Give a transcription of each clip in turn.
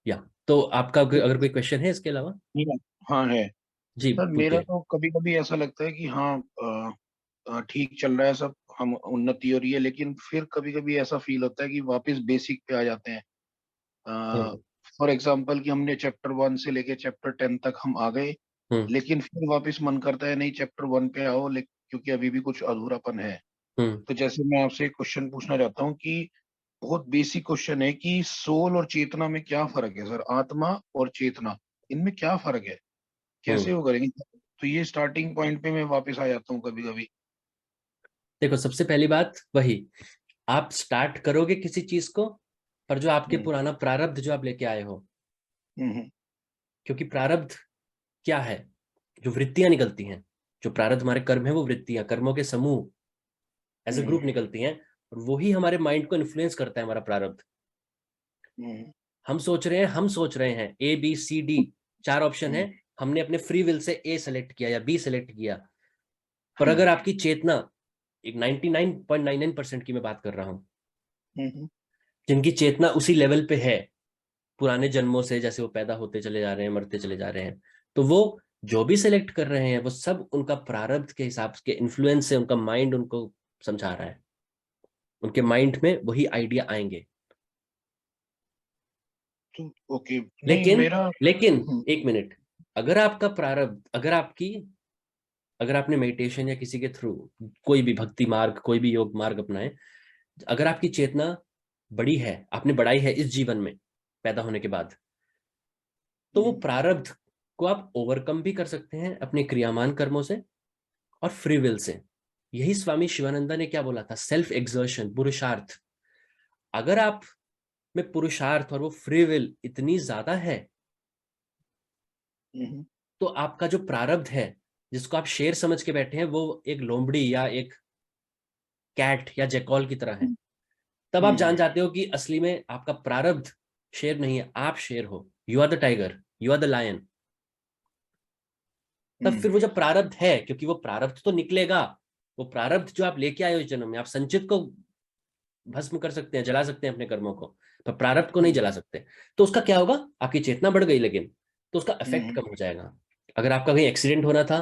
या तो आपका अगर कोई क्वेश्चन है इसके अलावा? नहीं, हाँ है जी सर। मेरा पूछिए। तो कभी कभी ऐसा लगता है कि हाँ, ठीक चल रहा है सब, हम उन्नति हो रही है, लेकिन फिर कभी कभी ऐसा फील होता है कि वापस बेसिक पे आ जाते हैं। हम्म। फॉर एग्जाम्पल कि हमने चैप्टर 1 से लेके चैप्टर 10 तक हम आ गए, हम्म। लेकिन फिर वापस मन करता है नहीं चैप्टर 1 पे आओ, लेकिन क्योंकि अभी भी कुछ अधूरापन है। हम्म। तो जैसे मैं आपसे एक क्वेश्चन पूछना चाहता हूँ कि बहुत बेसिक क्वेश्चन है कि सोल और चेतना में क्या फर्क है सर? आत्मा और चेतना, इनमें क्या फर्क है? कैसे हम्म। वो करेंगे? तो ये स्टार्टिंग पॉइंट पे मैं वापस आ जाता हूँ कभी कभी। देखो, सबसे पहली बात वही, आप स्टार्ट करोगे किसी चीज को, पर जो आपके हम्म पुराना प्रारब्ध जो आप लेके आए हो, हम्म क्योंकि प्रारब्ध क्या है? जो वृत्तियां निकलती हैं, जो प्रारब्ध हमारे कर्म है, वो वृत्तियां, कर्मों के समूह एज ए हम्म ग्रुप निकलती हैं, और वही हमारे माइंड को इन्फ्लुएंस करता है, हमारा प्रारब्ध। हम्म हम सोच रहे हैं A B C D, चार ऑप्शन है, हम्म हमने अपने free will say A select किया या बी सेलेक्ट किया। पर हम्म अगर आपकी चेतना, एक 99.99% की मैं बात कर रहा हूं, हम्म जिनकी चेतना उसी लेवल पे है पुराने जन्मों से, जैसे वो पैदा होते चले जा रहे हैं, मरते चले जा रहे हैं, तो वो जो भी सिलेक्ट कर रहे हैं वो सब उनका प्रारब्ध के हिसाब के इन्फ्लुएंस से उनका माइंड उनको समझा रहा है, उनके माइंड में वही आइडिया आएंगे। तो ओके, नहीं लेकिन मेरा। लेकिन एक मिनट, अगर आपका प्रारब्ध, अगर आपने मेडिटेशन या किसी के थ्रू कोई भी भक्ति मार्ग, कोई भी योग मार्ग अपनाए, अगर आपकी चेतना बड़ी है, आपने बढ़ाई है इस जीवन में पैदा होने के बाद, तो वो हम्म प्रारब्ध को आप ओवरकम भी कर सकते हैं अपने क्रियामान कर्मों से और फ्री विल से। यही स्वामी शिवानंदा ने क्या बोला था, सेल्फ एक्सर्शन, पुरुषार्थ। अगर आप में पुरुषार्थ और वो फ्री विल इतनी ज्यादा है, हम्म तो आपका जो प्रारब्ध है, जिसको आप शेर समझ के बैठे हैं, वो एक लोमड़ी या एक कैट या जैकॉल की तरह है। तब आप जान हम्म जाते हो कि असली में आपका प्रारब्ध शेर नहीं है, आप शेर हो, you are the tiger, you are the lion. तब हम्म फिर वो जब प्रारब्ध है, क्योंकि वो प्रारब्ध तो निकलेगा, वो प्रारब्ध जो आप लेके आए हो इस जन्म में, आप संचित को भस्म कर सकते हैं, जला सकते हैं अपने कर्मों को, पर प्रारब्ध को नहीं हम्म जला सकते। तो उसका क्या होगा, आपकी चेतना बढ़ गई, लेकिन तो उसका इफेक्ट हम्म कम हो जाएगा। अगर आपका कहीं एक्सीडेंट होना था,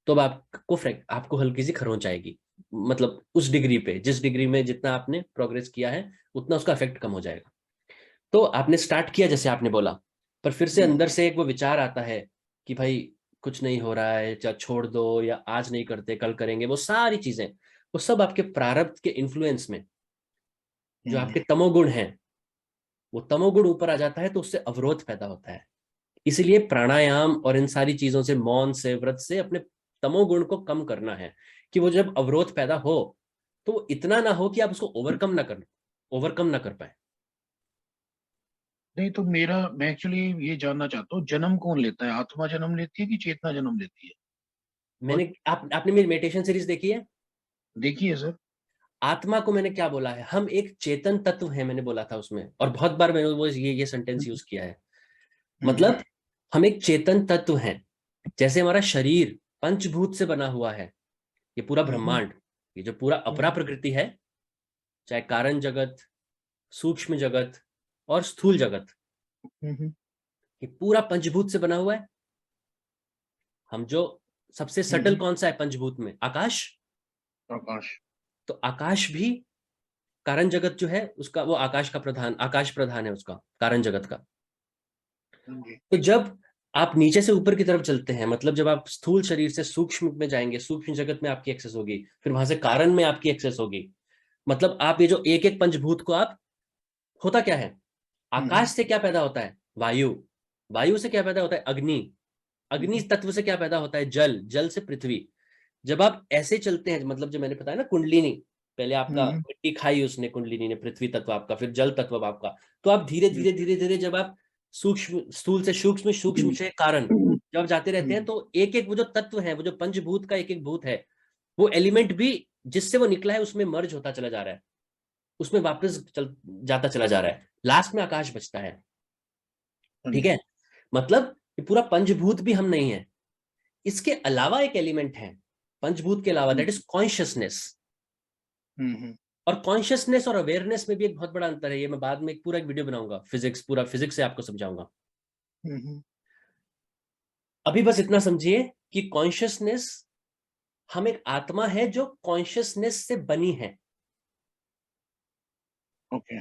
तो अब आपको हल्की सी खरोंच आएगी, मतलब उस डिग्री पे, जिस डिग्री में जितना आपने प्रोग्रेस किया है, उतना उसका इफेक्ट कम हो जाएगा। तो आपने स्टार्ट किया जैसे आपने बोला, पर फिर से हम्म अंदर से एक वो विचार आता है कि भाई कुछ नहीं हो रहा है, या छोड़ दो, या आज नहीं करते कल करेंगे, वो सारी चीजें, वो सब आपके प्रारब्ध के इन्फ्लुएंस में, जो हम्म आपके तमोगुण हैं, वो तमोगुण ऊपर आ जाता है, तो उससे अवरोध पैदा होता है। इसीलिए प्राणायाम और इन सारी चीजों से, मौन से, व्रत से अपने तमोगुण को कम करना है, कि वो जब अवरोध पैदा हो, तो वो इतना ना हो कि आप उसको ओवरकम ना कर पाए। नहीं तो मेरा, मैं एक्चुअली ये जानना चाहता हूँ, जन्म कौन लेता है? आत्मा जन्म लेती है कि चेतना जन्म लेती है? और आपने मेरी मेडिटेशन सीरीज देखी है? देखिए सर। आत्मा को मैंने क्या बोला है, हम एक चेतन तत्व है, मैंने बोला था उसमें, और बहुत बार मैंने वो ये सेंटेंस यूज किया है। हम्म मतलब हम एक चेतन तत्व हैं। जैसे हमारा शरीर पंचभूत से बना हुआ है, ये पूरा हम्म ब्रह्मांड, ये जो पूरा अपरा हम्म प्रकृति है, चाहे कारण जगत, सूक्ष्म जगत और स्थूल जगत, हम्म ये पूरा पंचभूत से बना हुआ है। हम जो सबसे सटल हम्म कौन सा है पंचभूत में? आकाश। आकाश। तो आकाश भी, कारण जगत जो है उसका, वो आकाश प्रधान है उसका, कारण जगत का। जी। तो जब आप नीचे से ऊपर की तरफ चलते हैं, मतलब जब आप स्थूल शरीर से सूक्ष्म में जाएंगे, सूक्ष्म जगत में आपकी एक्सेस होगी, फिर वहां से कारण में आपकी एक्सेस होगी। मतलब आप ये जो एक एक पंचभूत को आप, होता क्या है, हम्म आकाश से क्या पैदा होता है? वायु। वायु से क्या पैदा होता है? अग्नि। अग्नि हम्म तत्व से क्या पैदा होता है? जल। जल से पृथ्वी। जब आप ऐसे चलते हैं, मतलब जो मैंने बताया ना, कुंडलिनी, पहले आपका हम्म मिट्टी खाई उसने, कुंडलिनी ने, पृथ्वी तत्व आपका, फिर जल तत्व अब आपका। तो आप धीरे धीरे धीरे धीरे, जब आप सूक्ष्म, स्थूल से सूक्ष्म, सूक्ष्म से कारण, जब आप जाते रहते हैं, तो एक एक वो जो तत्व है, वो जो पंचभूत का एक एक भूत है, वो एलिमेंट भी जिससे वो निकला है उसमें मर्ज होता चला जा रहा है, उसमें वापस जाता चला जा रहा है, लास्ट में आकाश बचता है। ठीक जी। है? मतलब ये पूरा पंचभूत भी हम नहीं है, इसके अलावा एक एलिमेंट है पंचभूत के अलावा, दैट इज कॉन्शियसनेस। हम्म और कॉन्शियसनेस और अवेयरनेस में भी एक बहुत बड़ा अंतर है। ये मैं बाद में एक पूरा एक वीडियो बनाऊंगा, पूरा फिजिक्स से आपको समझाऊंगा। अभी बस इतना समझिए कि कॉन्शियसनेस, हम एक आत्मा है जो कॉन्शियसनेस से बनी है। ओके।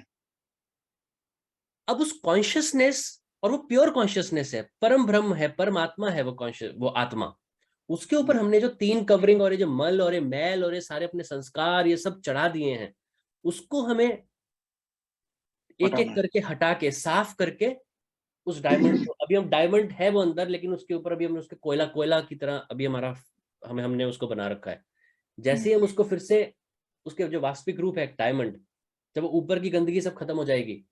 अब उस कॉन्शियसनेस, और वो प्योर कॉन्शियसनेस है, परम ब्रह्म है, परमात्मा है वो कॉन्शियस, वो आत्मा। उसके ऊपर हमने जो 3 कवरिंग और ये जो मल और ये मैल और ये सारे अपने संस्कार ये सब चढ़ा दिए हैं, उसको हमें एक एक करके हटा के, साफ करके, उस डायमंड को, अभी हम डायमंड है वो अंदर, लेकिन उसके ऊपर अभी हमने उसके कोयला कोयला की तरह अभी हमारा, हमने उसको बना रखा है। जैसे ही हम उसको फिर से, उसके जो वास्तविक रूप है डायमंड, जब ऊपर की गंदगी सब खत्म हो जाएगी,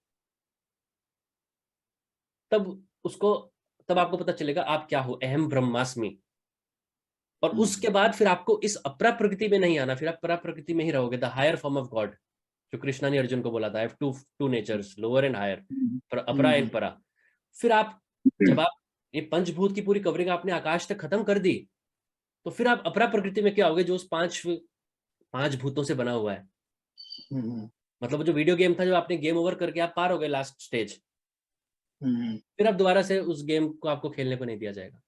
तब उसको, तब आपको पता चलेगा आप क्या हो, अहम ब्रह्मास्मि। और उसके बाद फिर आपको इस अपरा प्रकृति में नहीं आना, फिर आप परा प्रकृति में ही रहोगे, the higher form of God, जो कृष्णा ने अर्जुन को बोला था, two natures, lower and higher, अपरा एंड परा। फिर आप, जब आप ये पंचभूत की पूरी कवरिंग आपने आकाश तक खत्म कर दी, तो फिर आप अपरा प्रकृति में क्या होगे, जो उस पांच भूतों से बना हुआ है। मतलब वो जो वीडियो गेम था, जो आपने गेम ओवर करके आप पार हो गए लास्ट स्टेज, फिर आप दोबारा से उस गेम को आपको खेलने को नहीं दिया जाएगा।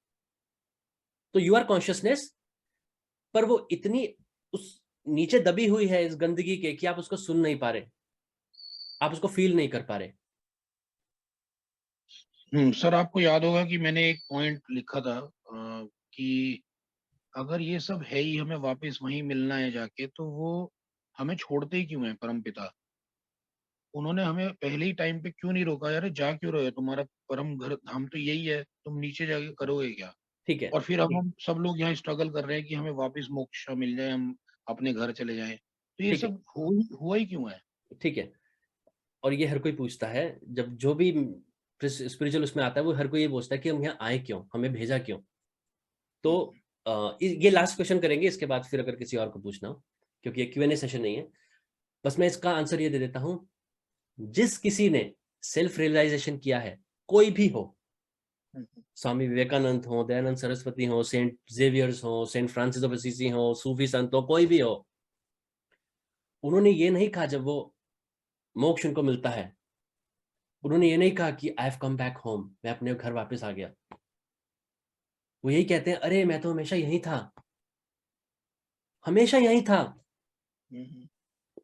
तो यू आर कॉन्शियसनेस, पर वो इतनी उस नीचे दबी हुई है इस गंदगी के कि आप उसको सुन नहीं पा रहे, आप उसको फील नहीं कर पा रहे। सर आपको याद होगा कि मैंने एक पॉइंट लिखा था कि अगर ये सब है ही, हमें वापस वहीं मिलना है जाके, तो वो हमें छोड़ते ही क्यों है परम पिता? उन्होंने हमें पहले ही टाइम पे क्यों नहीं रोका, यार जा क्यों रहे हो, तुम्हारा परम घर धाम तो यही है, तुम नीचे जाके करोगे क्या? ठीक है, और फिर हम सब लोग यहाँ स्ट्रगल कर रहे हैं कि हमें वापस मोक्ष मिल जाए, हम अपने घर चले जाएं। तो ये ठीक है, सब हुआ ही क्यों है? ठीक है। और ये हर कोई पूछता है, जब जो भी स्पिरिचुअल उसमें आता है, वो हर कोई ये पूछता है कि हम यहाँ आए क्यों, हमें भेजा क्यों। तो ये लास्ट क्वेश्चन करेंगे, इसके बाद फिर अगर किसी और को पूछना हो, क्योंकि ये Q&A सेशन नहीं है। बस मैं इसका आंसर ये दे देता हूं, जिस किसी ने सेल्फ रियलाइजेशन किया है, कोई भी हो, स्वामी विवेकानंद हो, दयानंद सरस्वती हो, सेंट जेवियर्स हो, सेंट फ्रांसिस ऑफ असीसी हो, सूफी संत हो, कोई भी हो, उन्होंने ये नहीं कहा जब वो मोक्ष उनको मिलता है, उन्होंने ये नहीं कहा कि I have come back home, मैं अपने घर वापस आ गया। वो यही कहते हैं, अरे मैं तो हमेशा यही था, हमेशा यही था।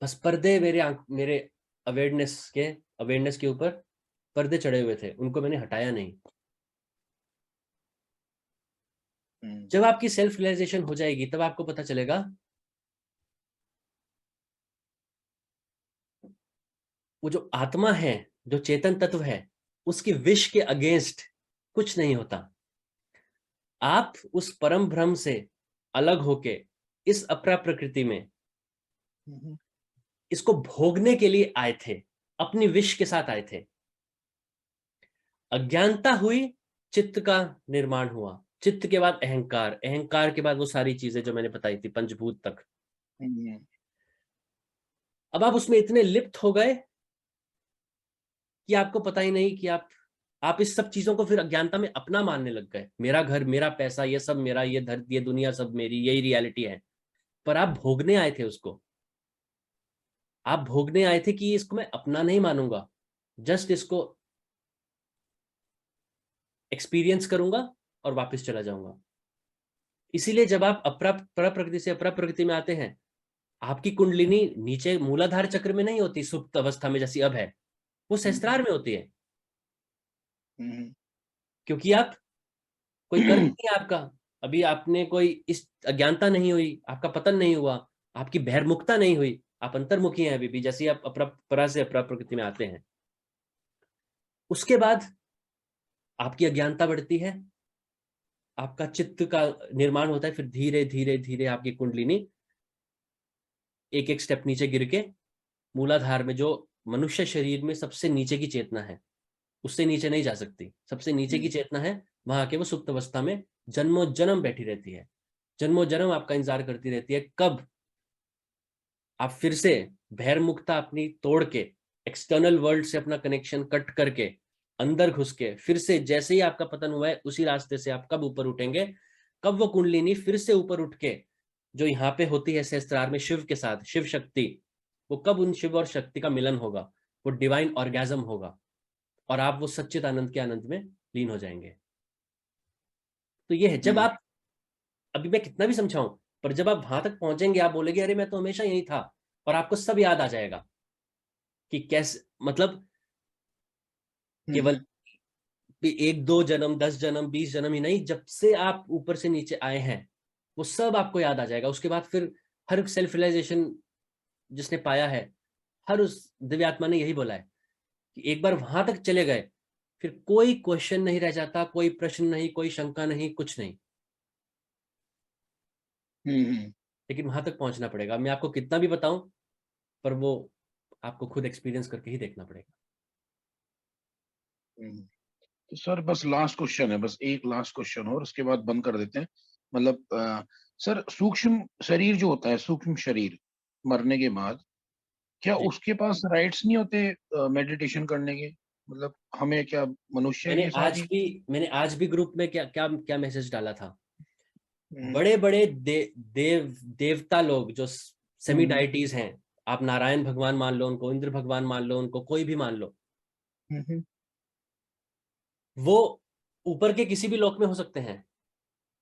बस पर्दे मेरे अवेयरनेस के ऊपर पर्दे चढ़े हुए थे, उनको मैंने हटाया नहीं। जब आपकी सेल्फ रियलाइजेशन हो जाएगी, तब आपको पता चलेगा वो जो आत्मा है, जो चेतन तत्व है, उसकी विश के अगेंस्ट कुछ नहीं होता। आप उस परम भ्रम से अलग होके इस अपरा प्रकृति में इसको भोगने के लिए आए थे, अपनी विश के साथ आए थे। अज्ञानता हुई, चित्त का निर्माण हुआ, चित्त के बाद अहंकार, अहंकार के बाद वो सारी चीजें जो मैंने बताई थी, पंचभूत तक। अब आप उसमें इतने लिप्त हो गए कि आपको पता ही नहीं कि आप इस सब चीजों को फिर अज्ञानता में अपना मानने लग गए। मेरा घर, मेरा पैसा, ये सब मेरा, ये धरती, ये दुनिया सब मेरी, यही रियलिटी है। पर आप भोगने आए थे उसको, आप भोगने आए थे कि इसको मैं अपना नहीं मानूंगा, जस्ट इसको एक्सपीरियंस करूंगा और वापस चला जाऊंगा। इसीलिए जब आप पर प्रकृति से अपरा प्रकृति में आते हैं, आपकी कुंडलिनी नीचे मूलाधार चक्र में नहीं होती सुप्त अवस्था में जैसी अब है, वो सहस्त्रार में होती है। क्योंकि आप, कोई कर्म नहीं है आपका, अभी आपने कोई इस अज्ञानता नहीं हुई, आपका पतन नहीं हुआ, आपकी बहिर्मुखता नहीं हुई, आप अंतर्मुखी हैं अभी भी, जैसे आप परा से अपरा प्रकृति में आते हैं। उसके बाद आपकी अज्ञानता बढ़ती है, आपका चित्त का निर्माण होता है, फिर धीरे धीरे धीरे आपकी कुंडलिनी एक एक स्टेप नीचे गिर के मूलाधार में, जो मनुष्य शरीर में सबसे नीचे की चेतना है, उससे नीचे नहीं जा सकती, सबसे नीचे की चेतना है, वहां के वो सुप्त अवस्था में जन्मों जन्म बैठी रहती है। जन्मों जन्म आपका इंतजार करती रहती है, कब आप फिर से बहिर्मुखता अपनी तोड़ के, एक्सटर्नल वर्ल्ड से अपना कनेक्शन कट करके, अंदर घुस के, फिर से जैसे ही आपका पतन हुआ है उसी रास्ते से आप कब ऊपर उठेंगे, कब वो कुंडलिनी फिर से ऊपर उठ के, जो यहाँ पे होती है सहस्त्रार में शिव के साथ, शिव शक्ति, वो कब उन शिव और शक्ति का मिलन होगा, वो डिवाइन ऑर्गेजम होगा और आप वो सच्चित आनंद के आनंद में लीन हो जाएंगे। तो ये है, जब आप, अभी मैं कितना भी समझाऊं, पर जब आप वहां तक पहुंचेंगे आप बोलेंगे अरे मैं तो हमेशा यही था, और आपको सब याद आ जाएगा कि कैसे, मतलब केवल 1-2 जन्म, 10 जन्म, 20 जन्म ही नहीं, जब से आप ऊपर से नीचे आए हैं वो सब आपको याद आ जाएगा। उसके बाद फिर हर सेल्फ रियलाइजेशन जिसने पाया है, हर उस दिव्य आत्मा ने यही बोला है कि एक बार वहां तक चले गए फिर कोई क्वेश्चन नहीं रह जाता, कोई प्रश्न नहीं, कोई शंका नहीं, कुछ नहीं। लेकिन वहां तक पहुंचना पड़ेगा, मैं आपको कितना भी बताऊं पर वो आपको खुद एक्सपीरियंस करके ही देखना पड़ेगा। तो सर बस लास्ट क्वेश्चन है, बस एक लास्ट क्वेश्चन और उसके बाद बंद कर देते हैं। मतलब सर सूक्ष्म शरीर जो होता है, सूक्ष्म शरीर मरने के बाद, क्या जी। उसके पास राइट्स नहीं होते मेडिटेशन करने के? मतलब हमें क्या मनुष्य के साथ ही? मैंने आज भी ग्रुप में क्या क्या क्या मैसेज डाला था। हम्म, बड़े बड़े देवता लोग जो सेमी हम्म, डाइटीज हैं, आप नारायण भगवान मान लो उनको, इंद्र भगवान मान लो उनको, कोई भी मान लो, हम्म, वो ऊपर के किसी भी लोक में हो सकते हैं।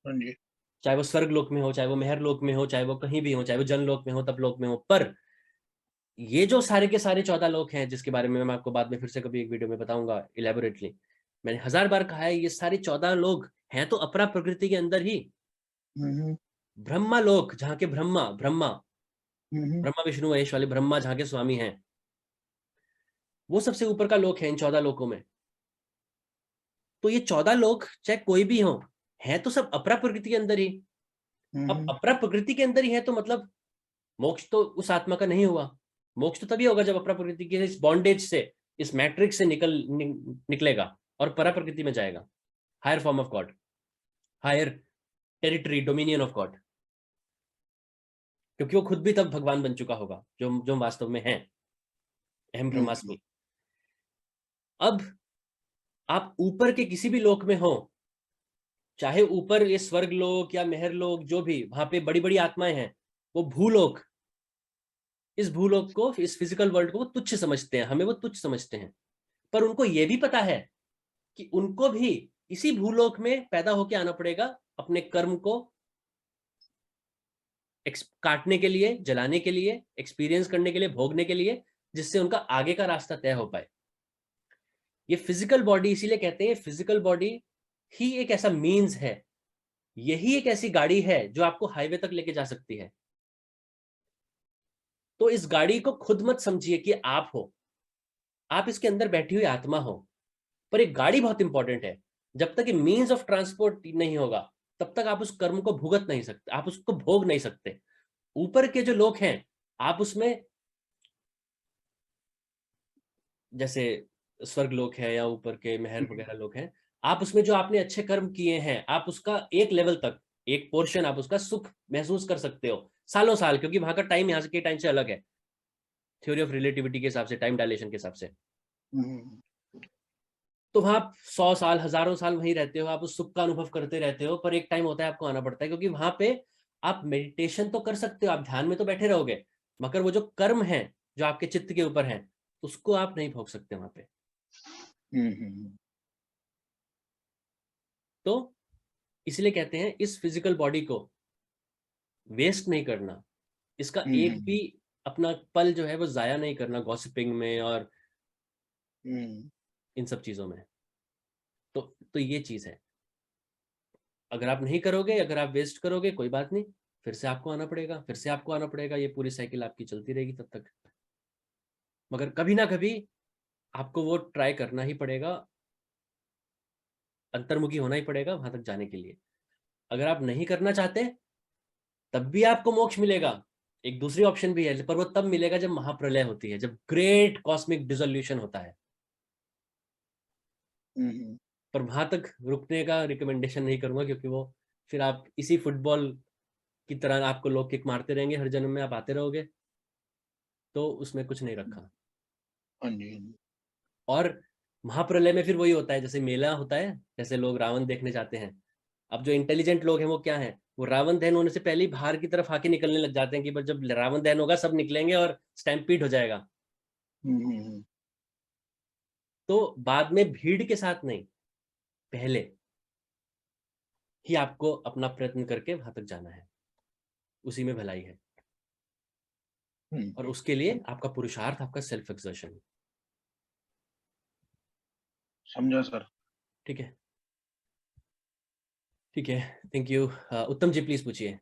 हाँ जी। चाहे वो स्वर्ग लोक में हो, चाहे वो मेहर लोक में हो, चाहे वो कहीं भी हो, चाहे वो जन लोक में हो, तप लोक में हो, पर ये जो सारे के सारे 14 लोक हैं जिसके बारे में मैं आपको बाद में फिर से कभी एक वीडियो में बताऊंगा इलेबोरेटली, मैंने 1000 बार कहा है, ये सारे 14 लोग हैं तो अपरा प्रकृति के अंदर ही। हम्म, ब्रह्मा लोक, जहाँ के ब्रह्मा ब्रह्मा हम्म, ब्रह्मा विष्णु महेश वाले ब्रह्मा जहाँ के स्वामी हैं, वो सबसे ऊपर का लोक है इन 14 लोकों में। तो ये 14 लोग चाहे कोई भी हो, है तो सब अपरा प्रकृति के अंदर ही। अब हम्म, अपरा प्रकृति के अंदर ही है तो मतलब मोक्ष तो उस आत्मा का नहीं हुआ। मोक्ष तो तभी होगा जब अपरा प्रकृति के इस बॉन्डेज से, इस मैट्रिक्स से निकलेगा और परा प्रकृति में जाएगा, higher form of God, higher territory, dominion of God, क्योंकि वो खुद भी तब भगवान बन चुका होगा जो जो वास्तव में है, अहम हम्म, ब्रह्मास्मि। अब आप ऊपर के किसी भी लोक में हो, चाहे ऊपर ये स्वर्ग लोक या मेहर लोक, जो भी वहां पे बड़ी बड़ी आत्माएं हैं, वो भूलोक, इस भूलोक को, इस फिजिकल वर्ल्ड को वो तुच्छ समझते हैं, हमें वो तुच्छ समझते हैं। पर उनको ये भी पता है कि उनको भी इसी भूलोक में पैदा होके आना पड़ेगा, अपने कर्म को काटने के लिए, जलाने के लिए, एक्सपीरियंस करने के लिए, भोगने के लिए, जिससे उनका आगे का रास्ता तय हो पाए। ये फिजिकल बॉडी, इसीलिए कहते हैं फिजिकल बॉडी ही एक ऐसा मीन्स है, यही एक ऐसी गाड़ी है जो आपको हाईवे तक लेके जा सकती है। तो इस गाड़ी को खुद मत समझिए कि आप हो, आप इसके अंदर बैठी हुई आत्मा हो, पर एक गाड़ी बहुत इंपॉर्टेंट है। जब तक ये मीन्स ऑफ ट्रांसपोर्ट नहीं होगा तब तक आप उस कर्म को भुगत नहीं सकते, आप उसको भोग नहीं सकते। ऊपर के जो लोग हैं, आप उसमें, जैसे स्वर्ग लोक है या ऊपर के मेहर वगैरह लोग हैं, आप उसमें जो आपने अच्छे कर्म किए हैं, आप उसका एक लेवल तक, एक पोर्शन आप उसका सुख महसूस कर सकते हो सालों साल, क्योंकि वहां का टाइम यहाँ के टाइम से अलग है, थ्योरी ऑफ रिलेटिविटी के हिसाब से, टाइम डायलेशन के हिसाब से। हम्म, तो वहां आप 100 साल, हजारों साल वहीं रहते हो, आप उस सुख का अनुभव करते रहते हो, पर एक टाइम होता है आपको आना पड़ता है, क्योंकि वहां पे आप मेडिटेशन तो कर सकते हो, आप ध्यान में तो बैठे रहोगे, मगर वो जो कर्म है जो आपके चित्त के ऊपर है, उसको आप नहीं भोग सकते वहां पे। हम्म, तो इसलिए कहते हैं इस फिजिकल बॉडी को वेस्ट नहीं करना, इसका एक हम्म, भी अपना पल जो है वो जाया नहीं करना गॉसिपिंग में और हम्म, इन सब चीजों में। तो ये चीज है, अगर आप नहीं करोगे, अगर आप वेस्ट करोगे, कोई बात नहीं, फिर से आपको आना पड़ेगा, फिर से आपको आना पड़ेगा, ये पूरी साइकिल आपकी चलती रहेगी तब तक। मगर कभी ना कभी आपको वो ट्राई करना ही पड़ेगा, अंतर्मुखी होना ही पड़ेगा वहां तक जाने के लिए। अगर आप नहीं करना चाहते तब भी आपको मोक्ष मिलेगा, एक दूसरी ऑप्शन भी है, पर वो तब मिलेगा जब महाप्रलय होती है, जब ग्रेट कॉस्मिक डिसोल्यूशन होता है। हम्म, पर वहां तक रुकने का रिकमेंडेशन नहीं करूंगा, क्योंकि वो फिर आप इसी फुटबॉल की तरह आपको लोग किक मारते रहेंगे, हर जन्म में आप आते रहोगे, तो उसमें कुछ नहीं रखा। हाँ जी, हाँ जी। और महाप्रलय में फिर वही होता है, जैसे मेला होता है, जैसे लोग रावण देखने जाते हैं, अब जो इंटेलिजेंट लोग हैं वो क्या है, वो रावण दहन होने से पहले ही बाहर की तरफ आके निकलने लग जाते हैं कि बस जब रावण दहन होगा सब निकलेंगे और स्टैम्पीड हो जाएगा। हम्म। तो बाद में भीड़ के साथ नहीं, पहले ही आपको अपना प्रयत्न करके वहां तक जाना है, उसी में भलाई है। और उसके लिए आपका पुरुषार्थ, आपका सेल्फ एक्सर्शन। समझा सर। ठीक है, ठीक है, थैंक यू। उत्तम जी प्लीज पूछिए।